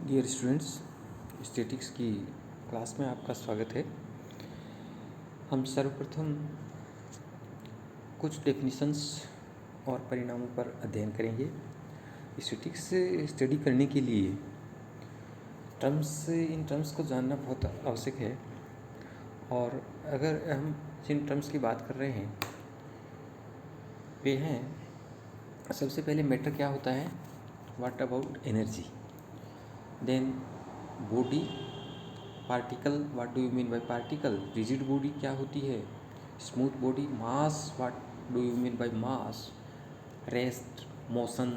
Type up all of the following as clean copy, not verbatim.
Dear students, statics की class में आपका स्वागत है। हम सर्वप्रथम कुछ डेफिनिशंस और परिणामों पर अध्ययन करेंगे। स्टैटिक्स से स्टडी करने के लिए इन टर्म्स को जानना बहुत आवश्यक है। और अगर हम जिन टर्म्स की बात कर रहे हैं वे हैं, सबसे पहले मैटर क्या होता है, what about energy, then body, particle, what do you mean by particle, rigid body क्या होती है, smooth body, mass, what do you mean by mass, rest, motion,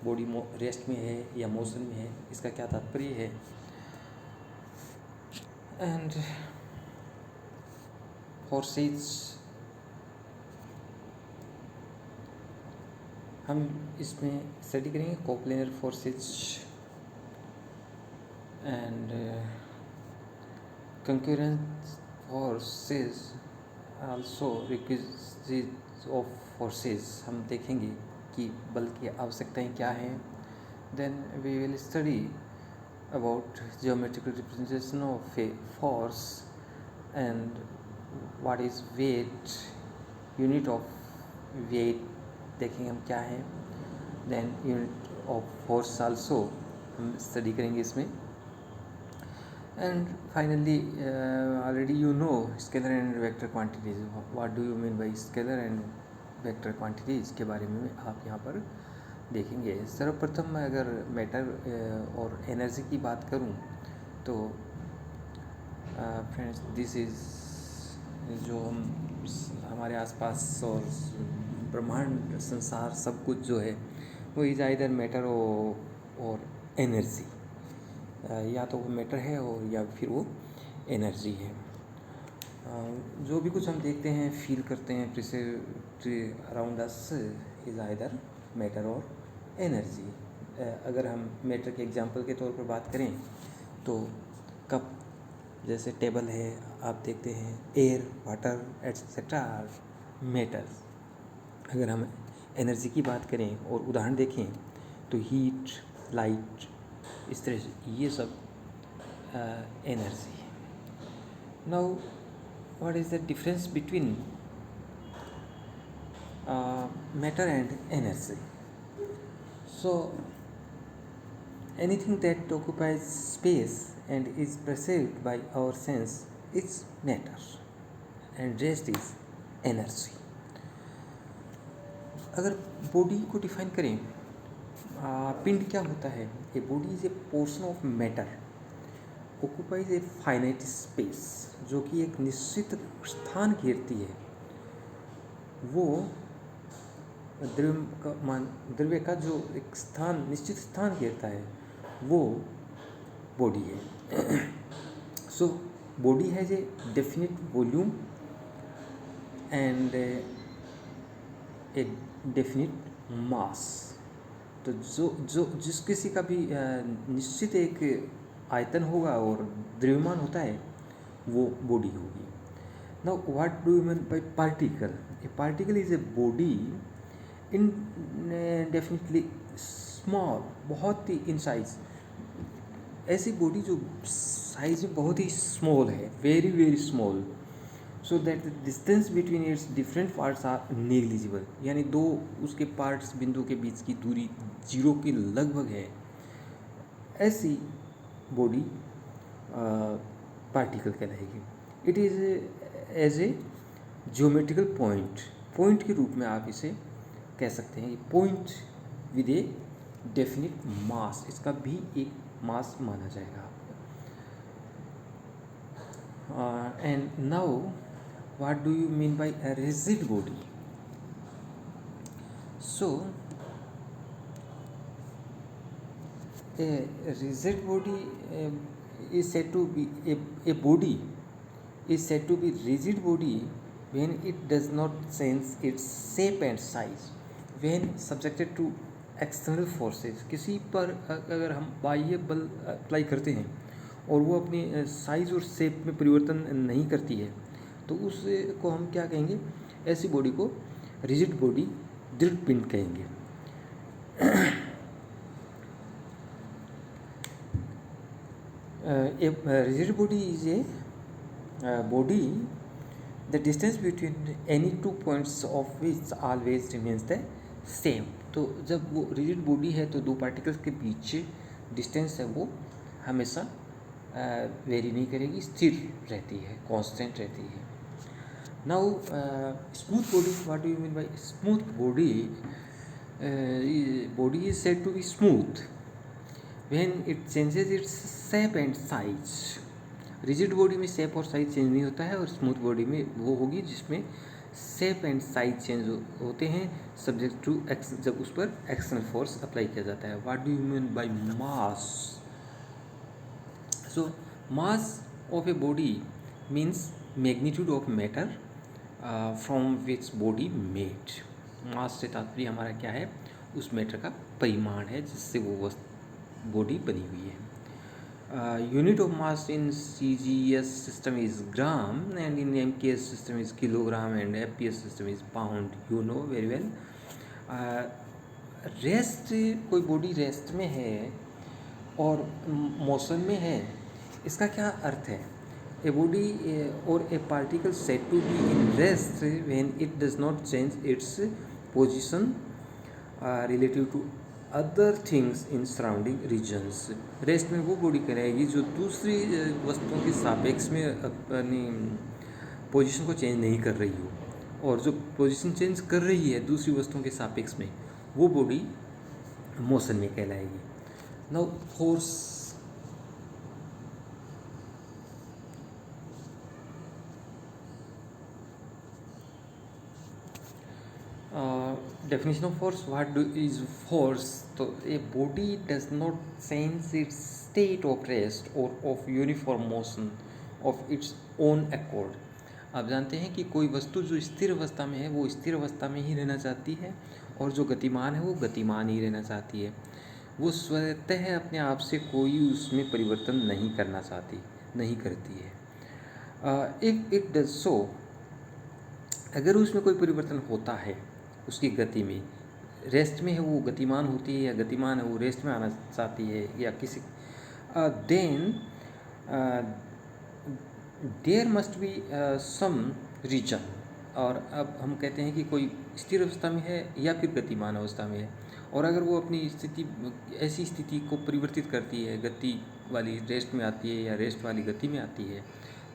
body rest में है या मोशन में है, इसका क्या तात्पर्य है, एंड फोर्सेस। हम इसमें स्टडी करेंगे coplanar forces and concurrent forces, also requisites of forces। हम देखेंगे कि बल की आवश्यकताएं क्या हैं। Then we will study about geometrical representation of a force and what is weight, unit of weight देखेंगे हम क्या है। Then unit of force also हम स्टडी करेंगे इसमें। And finally, already you know scalar and vector quantities. What do you mean by scalar and vector quantities के बारे में आप यहाँ पर देखेंगे। सर्वप्रथम मैं अगर मैटर और एनर्जी की बात करूँ तो फ्रेंड्स, दिस इज़ जो हमारे आसपास और ब्रह्मांड संसार सब कुछ जो है वो इज़ आइदर मैटर और एनर्जी, या तो वो मैटर है और या फिर वो एनर्जी है। जो भी कुछ हम देखते हैं, फील करते हैं, around us is either matter और एनर्जी। अगर हम मैटर के एग्जांपल के तौर पर बात करें तो कप जैसे टेबल है, आप देखते हैं, एयर, वाटर एटसेट्रा मैटर्स। अगर हम एनर्जी की बात करें और उदाहरण देखें तो हीट, लाइट, इस तरह से ये सब एनर्जी है। Now what is the difference between matter and energy? So anything that occupies space and is perceived by our sense is matter and rest is energy. अगर बॉडी को डिफाइन करें, पिंड क्या होता है? A body is a portion of matter occupies a finite space, जो कि एक निश्चित स्थान घेरती है। वो द्रव्य का जो एक स्थान, निश्चित स्थान घेरता है, वो बॉडी है। So body has a definite volume and a definite mass. तो जिस किसी का भी निश्चित एक आयतन होगा और द्रव्यमान होता है, वो बॉडी होगी। Now what do you mean by particle? A particle is a body definitely small, बहुत ही इन साइज। ऐसी बॉडी जो साइज में बहुत ही स्मॉल है, very very small, so that the distance between its different parts are negligible. यानी दो उसके पार्ट्स, बिंदु के बीच की दूरी जीरो के लगभग है। ऐसी बॉडी पार्टिकल कहलाएगी। It is as a geometrical point के रूप में आप इसे कह सकते हैं। Point with a definite mass, इसका भी एक मास माना जाएगा आपको। And now what do you mean by a rigid body? So a rigid body is said to be a body is said to be rigid body when it does not change its shape and size when subjected to external forces। किसी पर अगर हम बाह्य बल apply करते हैं और वो अपनी साइज और शेप में परिवर्तन नहीं करती है, तो उसको हम क्या कहेंगे? ऐसी बॉडी को रिजिड बॉडी, दृढ़ पिंड कहेंगे। A rigid body is a body, the distance between any 2 points of which always remains the same. तो जब वो rigid body है तो दो पार्टिकल्स के बीच डिस्टेंस है वो हमेशा वेरी नहीं करेगी, स्थिर रहती है, कांस्टेंट रहती है. Now smooth body, what do you mean bye smooth body? Body is said to be smooth when it changes its shape and size. Rigid body में शेप और साइज चेंज नहीं होता है, और स्मूथ बॉडी में वो होगी जिसमें शेप एंड साइज चेंज होते हैं सब्जेक्ट टू जब उस पर एक्सटर्नल फोर्स अप्लाई किया जाता है. What do you mean by mass? So mass of a body means magnitude of matter from which body made. Mass से तात्पर्य हमारा क्या है? उस मैटर का परिमाण है जिससे वो बॉडी बनी हुई है. Unit of mass in CGS system is gram, and in MKS system is kilogram, and FPS system is pound. You know very well. Rest, कोई बॉडी रेस्ट में है और मोशन में है, इसका क्या अर्थ है? ए बॉडी और a particle said to be in rest when it does not change its position relative to other things in surrounding regions. Rest में वो बॉडी कराएगी जो दूसरी वस्तुओं के सापेक्ष में अपनी पोजीशन को चेंज नहीं कर रही हो, और जो पोजीशन चेंज कर रही है दूसरी वस्तुओं के सापेक्ष में, वो बॉडी मोशन में कहलाएगी. Now force. Definition of force, what is force? तो a body does not change its state of rest or of uniform motion of its own accord. आप जानते हैं कि कोई वस्तु जो स्थिर अवस्था में है वो स्थिर अवस्था में ही रहना चाहती है, और जो गतिमान है वो गतिमान ही रहना चाहती है. वो स्वतः अपने आप से कोई उसमें परिवर्तन नहीं करना चाहती, नहीं करती है. इफ इट डज सो, अगर उसमें कोई परिवर्तन होता है उसकी गति में, रेस्ट में है वो गतिमान होती है, या गतिमान है वो रेस्ट में आना चाहती है, या किसी, then there must be some reason. और अब हम कहते हैं कि कोई स्थिर अवस्था में है या फिर गतिमान अवस्था में है, और अगर वो अपनी स्थिति, ऐसी स्थिति को परिवर्तित करती है, गति वाली रेस्ट में आती है या रेस्ट वाली गति में आती है,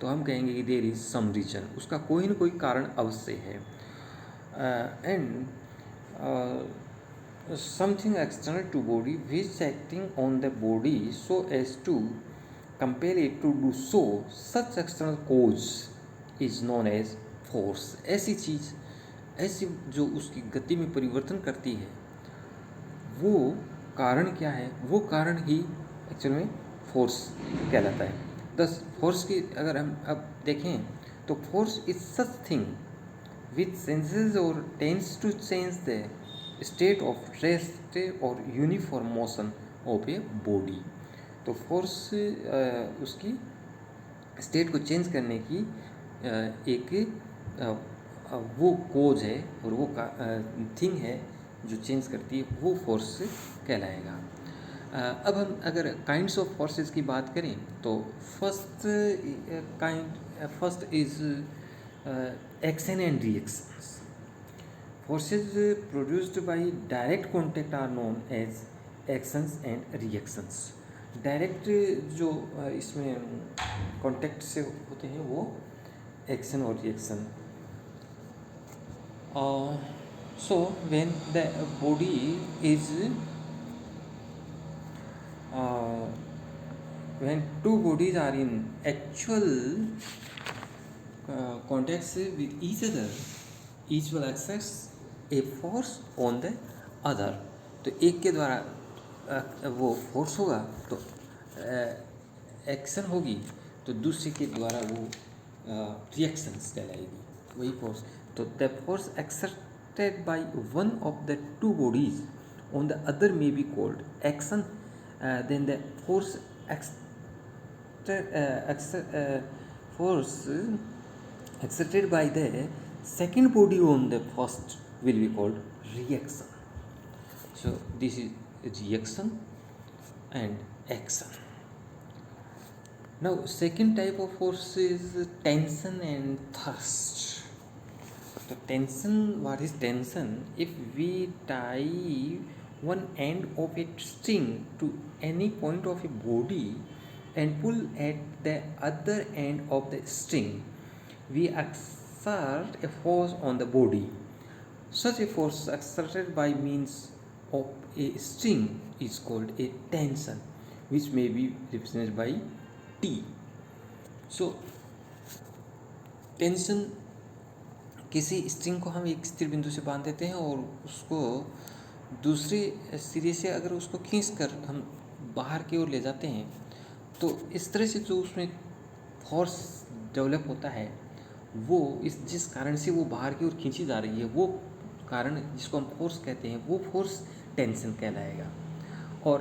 तो हम कहेंगे कि देयर इज़ सम रीजन, उसका कोई न कोई कारण अवश्य है. And something external to body which acting on the body so as to compel it to do so, such external cause is known as force. ऐसी चीज़, ऐसी जो उसकी गति में परिवर्तन करती है, वो कारण क्या है? वो कारण ही एक्चुअल में फोर्स कहलाता है. दस फोर्स की अगर हम अब देखें तो force is such thing which changes or tends to change the state of rest or uniform motion of a body. तो फोर्स उसकी स्टेट को चेंज करने की एक वो कोज है, और वो थिंग है जो चेंज करती है, वो फोर्स कहलाएगा. अब हम अगर काइंड्स ऑफ फोर्सेस की बात करें तो first is action and reactions. Forces produced by direct contact are known as actions and reactions. Direct जो इसमें कांटेक्ट से होते हैं वो एक्शन और reaction. So when the body is when two bodies are in actual contacts with each other, each will exerts a force on the other. तो एक के द्वारा वो फोर्स होगा तो एक्शन होगी, तो दूसरे के द्वारा वो रिएक्शंस कहलाएगी, वही फोर्स. तो the force exerted by one of the two bodies on the other may be called action. Then the force exerted by the second body on the first will be called reaction. So this is reaction and action. Now, second type of force is tension and thrust. The tension, what is tension? If we tie one end of a string to any point of a body and pull at the other end of the string, we exert a force on the body. Such a force exerted by means of a string is called a tension, which may be represented by T. So, tension, किसी string को हम एक स्थिर बिंदु से बांध देते हैं और उसको दूसरे सिरे से अगर उसको खींच कर हम बाहर की ओर ले जाते हैं, तो इस तरह से जो उसमें फोर्स डेवलप होता है, वो जिस कारण से वो बाहर की ओर खींची जा रही है, वो कारण जिसको हम फोर्स कहते हैं, वो फोर्स टेंशन कहलाएगा। और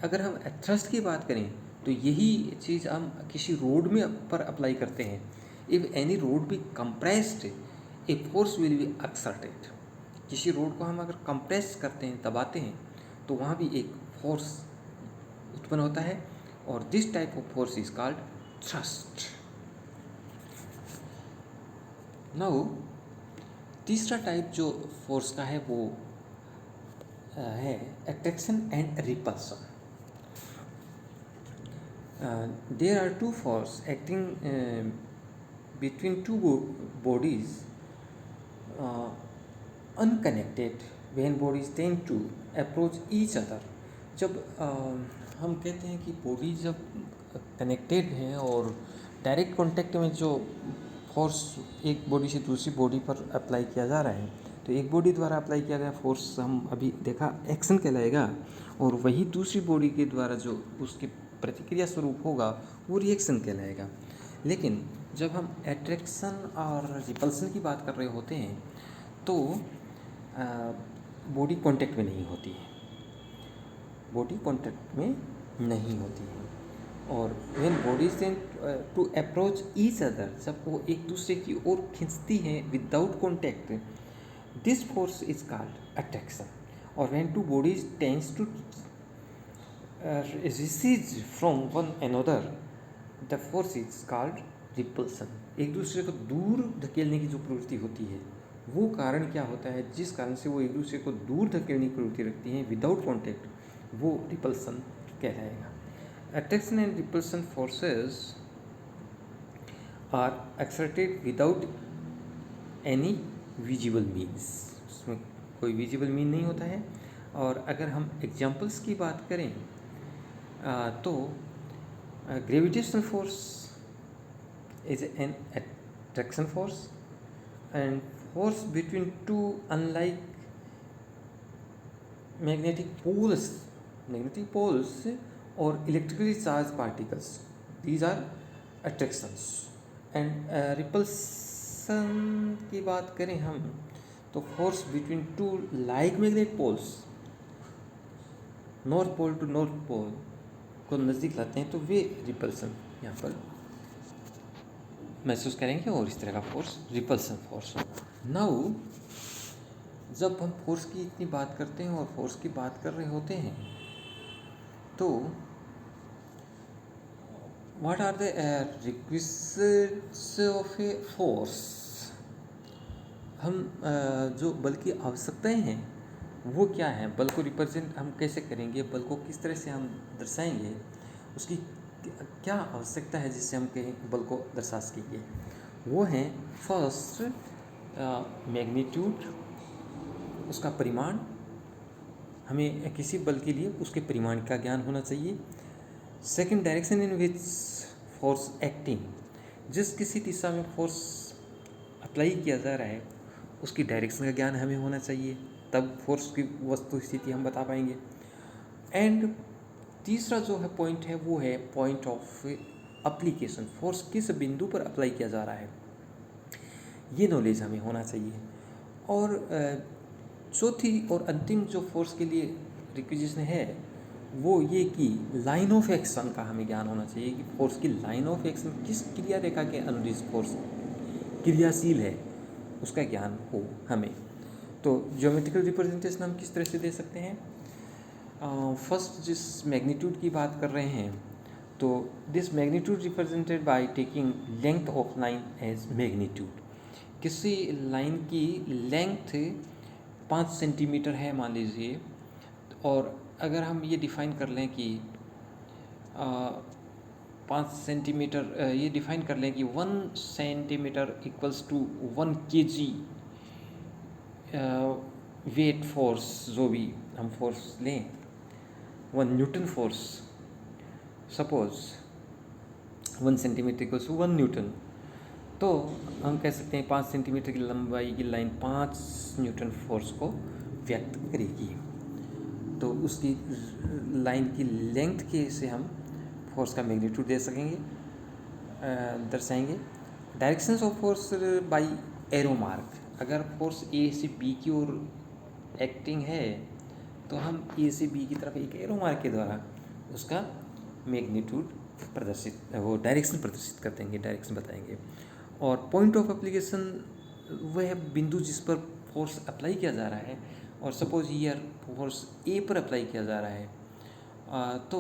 अगर हम थ्रस्ट की बात करें तो यही चीज़ हम किसी रोड में पर अप्लाई करते हैं। If any road B compressed, a force will be exerted. किसी रोड को हम अगर कंप्रेस करते हैं, दबाते हैं, तो वहाँ भी एक फोर्स उत्पन्न होता है और this type of force is called thrust. Now तीसरा टाइप जो फोर्स का है वो है attraction and repulsion. There are two forces acting between two bodies unconnected when bodies tend to approach each other. जब हम कहते हैं कि बॉडी जब कनेक्टेड हैं और डायरेक्ट कॉन्टैक्ट में जो फोर्स एक बॉडी से दूसरी बॉडी पर अप्लाई किया जा रहा है, तो एक बॉडी द्वारा अप्लाई किया गया फोर्स हम अभी देखा एक्शन कहलाएगा, और वही दूसरी बॉडी के द्वारा जो उसकी प्रतिक्रिया स्वरूप होगा वो रिएक्शन कहलाएगा। लेकिन जब हम अट्रैक्शन और रिपल्सन की बात कर रहे होते हैं तो बॉडी कांटेक्ट में नहीं होती है, बॉडी कांटेक्ट में नहीं होती है। और when bodies tend to approach each other, जब वो एक दूसरे की ओर खींचती हैं without contact, this force is called attraction. और when two bodies tends to recede from one another, the force is called repulsion। एक दूसरे को दूर धकेलने की जो प्रवृत्ति होती है, वो कारण क्या होता है जिस कारण से वो एक दूसरे को दूर धकेलने की प्रवृत्ति रखती हैं विदाउट कॉन्टैक्ट, वो रिपल्सन कहलाएगा। Attraction and repulsion forces are exerted without any visible means. उसमें कोई विजिबल मीन नहीं होता है। और अगर हम एग्जाम्पल्स की बात करें तो gravitational force is an attraction force and force between two unlike magnetic poles और electrically charge particles, these are attractions. And repulsion की बात करें हम तो force between two like magnet poles, north pole to north pole को नज़दीक लाते हैं, तो वे रिपल्सन यहाँ पर महसूस करेंगे और इस तरह का फोर्स रिपल्सन फोर्स होगा। नाउ जब हम फोर्स की इतनी बात करते हैं और फोर्स की बात कर रहे होते हैं तो what are the requisites of a force. हम जो बल की आवश्यकताएं हैं वो क्या है, बल को रिप्रेजेंट हम कैसे करेंगे, बल को किस तरह से हम दर्शाएंगे, उसकी क्या आवश्यकता है जिससे हम कहें बल को दर्शा सकेंगे, वो हैं फर्स्ट मैग्नीट्यूड, उसका परिमाण, हमें किसी बल के लिए उसके परिमाण का ज्ञान होना चाहिए। Second, direction in which force acting, जिस किसी दिशा में फोर्स अप्लाई किया जा रहा है उसकी डायरेक्शन का ज्ञान हमें होना चाहिए, तब फोर्स की वस्तु स्थिति हम बता पाएंगे। एंड तीसरा जो है पॉइंट है वो है पॉइंट ऑफ एप्लीकेशन, फोर्स किस बिंदु पर अप्लाई किया जा रहा है, ये नॉलेज हमें होना चाहिए। और चौथी और अंतिम जो फोर्स के लिए रिक्विजिशन है वो ये कि लाइन ऑफ एक्शन का हमें ज्ञान होना चाहिए कि फोर्स की लाइन ऑफ एक्शन किस क्रिया रेखा के अनुदिश फोर्स क्रियाशील है, उसका ज्ञान हो हमें। तो ज्योमेट्रिकल रिप्रेजेंटेशन हम किस तरह से दे सकते हैं। फर्स्ट जिस मैग्नीट्यूड की बात कर रहे हैं तो this magnitude represented by taking length of line as magnitude. किसी लाइन की लेंथ 5 सेंटीमीटर है मान लीजिए, और अगर हम ये डिफ़ाइन कर लें कि 5 सेंटीमीटर, ये डिफ़ाइन कर लें कि 1 centimetre equals to 1 kg weight force, जो भी हम फोर्स लें, 1 newton force, suppose 1 centimetre equals to 1 newton, तो हम कह सकते हैं 5 सेंटीमीटर की लंबाई की लाइन 5 न्यूटन फोर्स को व्यक्त करेगी। तो उसकी लाइन की लेंथ के से हम फोर्स का मैग्नीट्यूड दे सकेंगे, दर्शाएंगे। Directions of force by arrow mark. अगर फोर्स ए से बी की ओर एक्टिंग है तो हम ए से बी की तरफ एक एरो मार्क के द्वारा उसका मैग्नीट्यूड प्रदर्शित, वो डायरेक्शन प्रदर्शित कर देंगे, डायरेक्शन बताएंगे। और पॉइंट ऑफ एप्लीकेशन वह बिंदु जिस पर फोर्स अप्लाई किया जा रहा है, और सपोज ईयर फोर्स ए पर अप्लाई किया जा रहा है, तो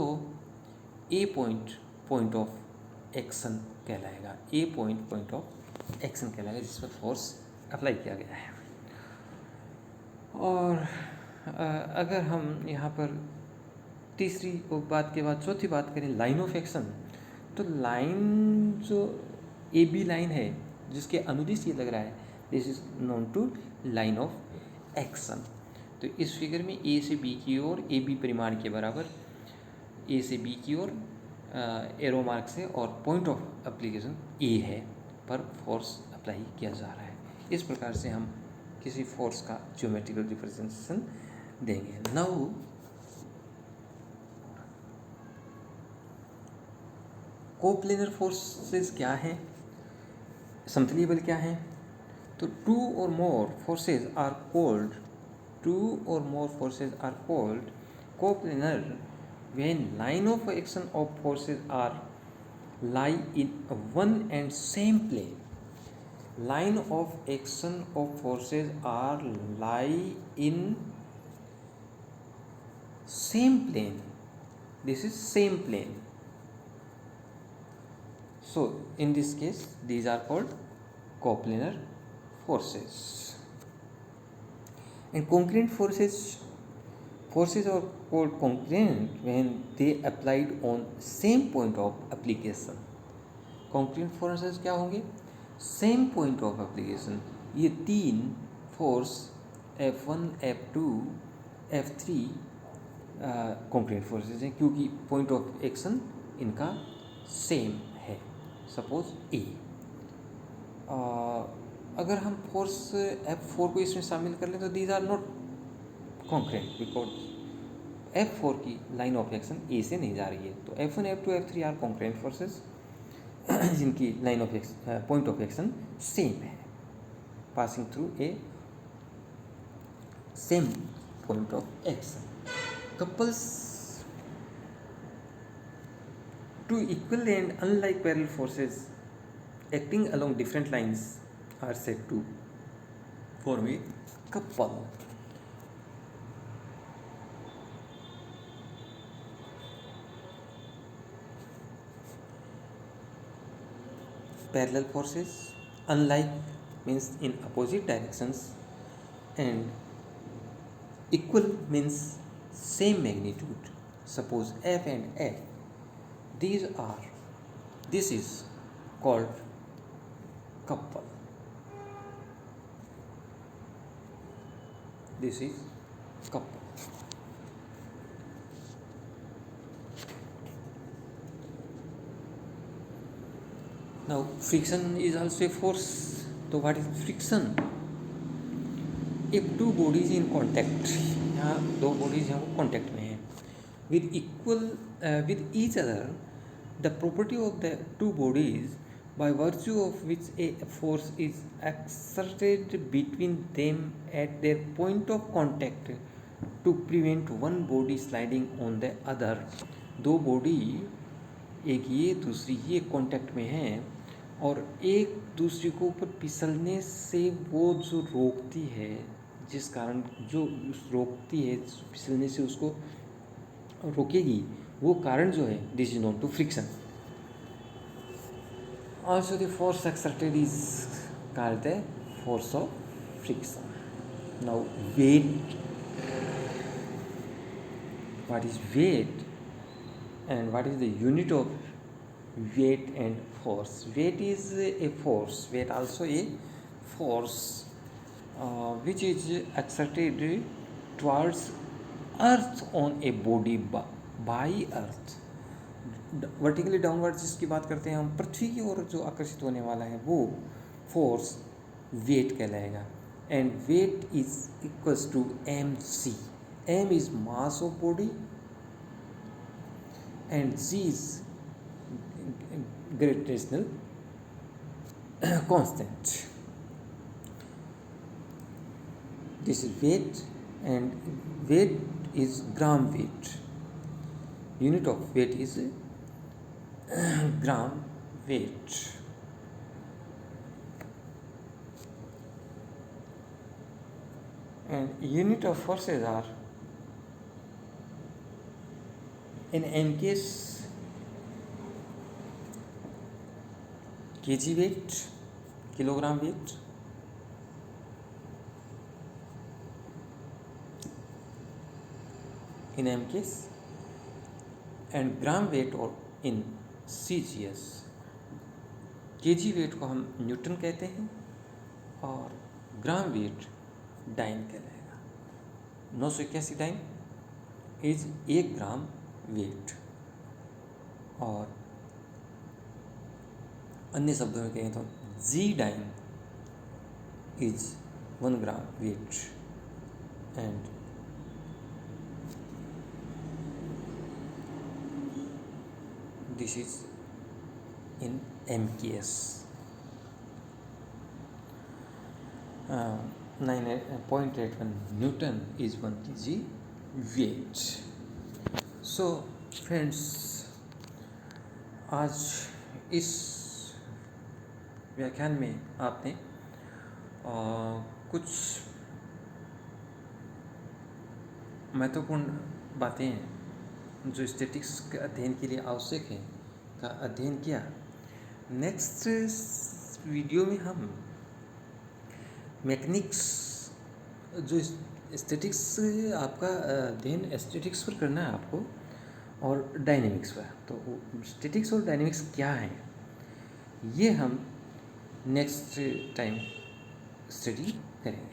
ए पॉइंट ऑफ एक्शन कहलाएगा। ए पॉइंट ऑफ एक्शन कहलाएगा जिस पर फोर्स अप्लाई किया गया है। और अगर हम यहाँ पर तीसरी बात के बाद चौथी बात करें लाइन ऑफ एक्शन, तो लाइन जो ए बी लाइन है जिसके अनुदिश ये लग रहा है, this is known to line of action. तो इस फिगर में ए से बी की ओर ए बी परिमाण के बराबर ए से बी की ओर एरो मार्क से, और पॉइंट ऑफ एप्लीकेशन ए है पर फोर्स अप्लाई किया जा रहा है। इस प्रकार से हम किसी फोर्स का ज्योमेट्रिकल रिप्रेजेंटेशन देंगे। नाउ कोप्लेनर फोर्सेस क्या हैं, समतलीय बल क्या हैं? तो टू और more forces are called coplanar when line of action of forces are lie in one and same plane. Line of action of forces are lie in same plane. This is same plane. So in this case these are called coplanar forces. And concurrent forces are called concurrent when they applied on same point of application. concurrent forces क्या होंगे? Same point of application. ये तीन force F1, F2, F3 concurrent forces हैं क्योंकि point of action इनका same है। Suppose A, अगर हम फोर्स F4 को इसमें शामिल कर लें तो these are not concurrent because F4 की लाइन ऑफ एक्शन ए से नहीं जा रही है। तो F1, F2, F3 are concurrent forces जिनकी line of point of action same है, passing through a same point of action. Couples two equal and unlike parallel forces acting along different lines are said to form a couple. Parallel forces, unlike means in opposite directions, and equal means same magnitude. Suppose F and F, this is called couple. This is couple. Now friction is also a force. So what is friction? If two bodies in contact, यहाँ दो bodies यहाँ contact में हैं with each other, the property of the two bodies by virtue of which a force is exerted between them at their point of contact to prevent one body sliding on the other. दो body एक ये दूसरी ये contact में हैं और एक दूसरे को ऊपर फिसलने से वो जो रोकती है, जिस कारण जो रोकती है फिसलने से उसको रोकेगी, वो कारण जो है this is known to friction. Also the force exerted is called the force of friction. Now weight, what is weight and what is the unit of weight and force? Weight is a force, weight also a force which is exerted towards earth on a body by earth. Vertically downward जिसकी बात करते हैं हम, पृथ्वी की ओर जो आकर्षित होने वाला है वो फोर्स वेट कहलाएगा. And weight is equals to M C. M is mass of body and G is gravitational constant. This is weight and weight is gram weight. Unit of weight is gram weight. And unit of forces are, in M case, kg weight, kilogram weight. In M case, and gram weight और इन CGS. KG wait को हम Newton कहते हैं और gram weight dine कहलाएगा. 981 dine is 1 gram wait. और अन्य शब्दों में कहें तो G dyne is 1 gram weight and this is in MKS. 9.81 Newton is 1 kg weight. So friends, आज इस व्याख्यान में आपने कुछ महत्वपूर्ण बातें हैं जो स्टैटिक्स के अध्ययन के लिए आवश्यक है का अध्ययन किया. नेक्स्ट वीडियो में हम मैकेनिक्स, जो स्टैटिक्स आपका अध्ययन स्टैटिक्स पर करना है आपको और डायनेमिक्स पर, तो स्टैटिक्स और डायनेमिक्स क्या है ये हम नेक्स्ट टाइम स्टडी करेंगे.